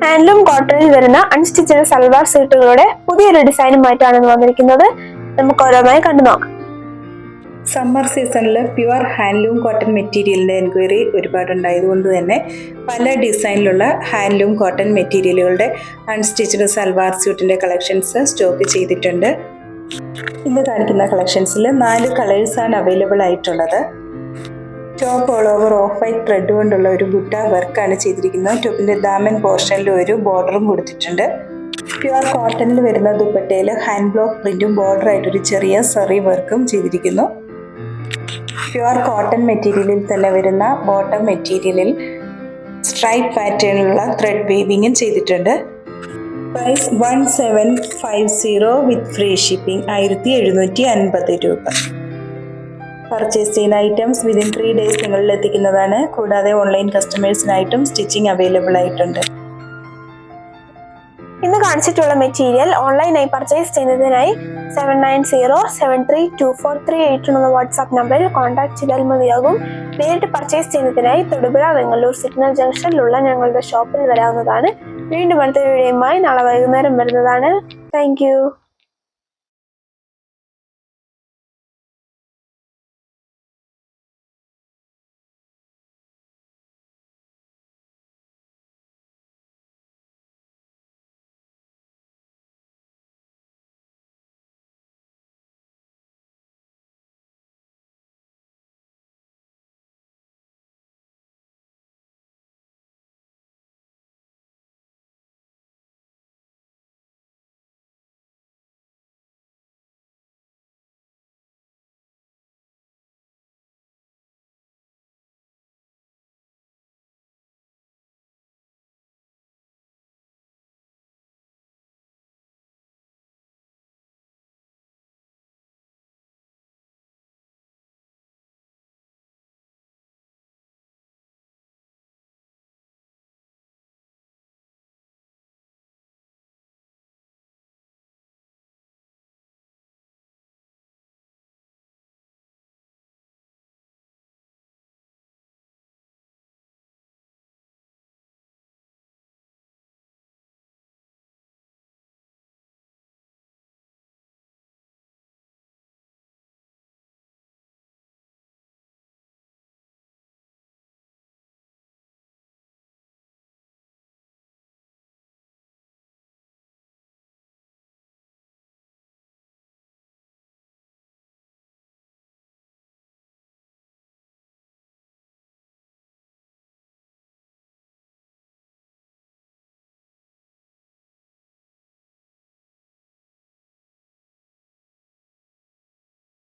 Handloom കോട്ടണിൽ വരുന്ന unstitched salwar സ്യൂട്ടുകളുടെ പുതിയൊരു ഡിസൈനുമായിട്ടാണ് വന്നിരിക്കുന്നത്. നമുക്ക് ഓരോന്നായി കണ്ടു നോക്കാം. സമ്മർ സീസണിൽ പ്യുവർ ഹാൻഡ്ലൂം കോട്ടൺ മെറ്റീരിയലിൻ്റെ എൻക്വയറി ഒരുപാടുണ്ടായതുകൊണ്ട് തന്നെ പല ഡിസൈനിലുള്ള ഹാൻഡ്ലൂം കോട്ടൺ മെറ്റീരിയലുകളുടെ അൺസ്റ്റിച്ചഡ് സൽവാർ സ്യൂട്ടിൻ്റെ കളക്ഷൻസ് സ്റ്റോക്ക് ചെയ്തിട്ടുണ്ട്. ഇന്ന് കാണിക്കുന്ന കളക്ഷൻസിൽ 4 കളേഴ്സാണ് അവൈലബിൾ ആയിട്ടുള്ളത്. Top all over of white thread കൊണ്ടുള്ള ഒരു ബുട്ട വർക്കാണ് ചെയ്തിരിക്കുന്നത്. ടോപ്പിൻ്റെ ദാമൻ പോർഷനിൽ ഒരു ബോർഡറും കൊടുത്തിട്ടുണ്ട്. പ്യുവർ കോട്ടണിൽ വരുന്ന ദുപ്പട്ടയിൽ ഹാൻഡ് ബ്ലോക്ക് പ്രിന്റും ബോർഡറായിട്ടൊരു ചെറിയ സറി വർക്കും ചെയ്തിരിക്കുന്നു. പ്യുവർ കോട്ടൺ മെറ്റീരിയലിൽ തന്നെ വരുന്ന ബോട്ടം മെറ്റീരിയലിൽ സ്ട്രൈപ്പ് പാറ്റേണിലുള്ള ത്രെഡ് വീവിങ്ങും ചെയ്തിട്ടുണ്ട്. പ്രൈസ് 1750 വിത്ത് ഫ്രീ ഷിപ്പിംഗ്, 1750 രൂപ. പർച്ചേസ് ചെയ്യുന്ന ഐറ്റംസ് വിതിൻ 3 days നിങ്ങളിൽ എത്തിക്കുന്നതാണ്. കൂടാതെ ഓൺലൈൻ കസ്റ്റമേഴ്സിനായിട്ടും സ്റ്റിച്ചിങ് അവൈലബിൾ ആയിട്ടുണ്ട്. ഇന്ന് കാണിച്ചിട്ടുള്ള മെറ്റീരിയൽ ഓൺലൈനായി പർച്ചേസ് ചെയ്യുന്നതിനായി 7907324338 എന്ന വാട്സാപ്പ് നമ്പറിൽ കോൺടാക്ട് ചെയ്താൽ മതിയാകും. നേരിട്ട് പർച്ചേസ് ചെയ്യുന്നതിനായി തൊടുപുഴ വെങ്ങല്ലൂർ സിഗ്നൽ ജംഗ്ഷനിലുള്ള ഞങ്ങളുടെ ഷോപ്പിൽ വരാവുന്നതാണ്. വീണ്ടും അടുത്ത വീഡിയോയുമായി നാളെ വൈകുന്നേരം വരുന്നതാണ്. താങ്ക്